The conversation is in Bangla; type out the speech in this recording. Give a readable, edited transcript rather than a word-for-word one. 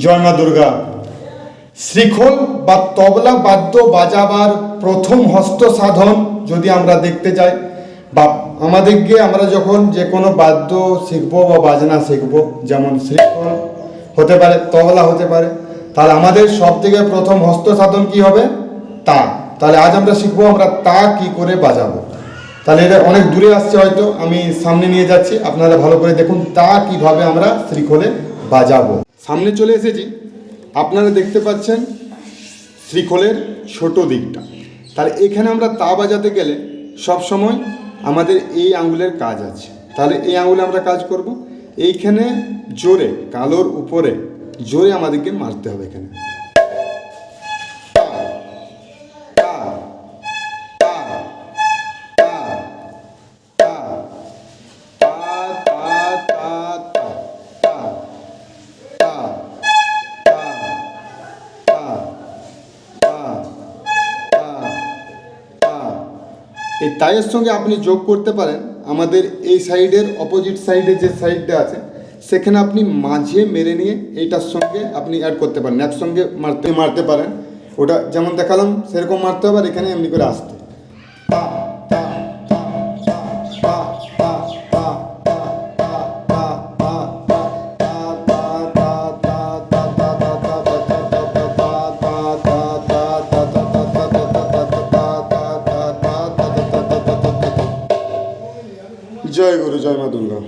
জয় মা দুর্গা। শ্রীখোল বা তবলা বাদ্য বাজাবার প্রথম হস্ত সাধন যদি আমরা দেখতে চাই, বা আমাদেরকে আমরা যখন যে কোনো বাদ্য শিখবো বা বাজনা শিখবো, যেমন শ্রীখোল হতে পারে, তবলা হতে পারে, তাহলে আমাদের সব থেকে প্রথম হস্ত সাধন কি হবে? তা। তাহলে আজ আমরা শিখবো আমরা তা কি করে বাজাবো। তাহলে এটা অনেক দূরে আসছে, হয়তো আমি সামনে নিয়ে যাচ্ছি, আপনারা ভালো করে দেখুন তা কিভাবে আমরা শ্রীখোলে বাজাবো। সামনে চলে এসেছি, আপনারা দেখতে পাচ্ছেন শ্রীখোলের ছোট দিকটা। তাহলে এখানে আমরা তা বাজাতে গেলে সব সময় আমাদের এই আঙুলের কাজ আছে। তাহলে এই আঙুলে আমরা কাজ করব, এইখানে জোরে কালোর উপরে জোরে আমাদেরকে মারতে হবে। এখানে এই তায়ের সঙ্গে আপনি যোগ করতে পারেন আমাদের এই সাইডের অপোজিট সাইডে যে সাইডটা আছে, সেখানে আপনি মাঝে মেরে নিয়ে এইটার সঙ্গে আপনি অ্যাড করতে পারেন, একসঙ্গে মারতে পারেন। ওটা যেমন দেখালাম সেরকম মারতে হবে, আর এখানে এমনি করে আসতে। জয় গুরু, জয় মা দুর্গা।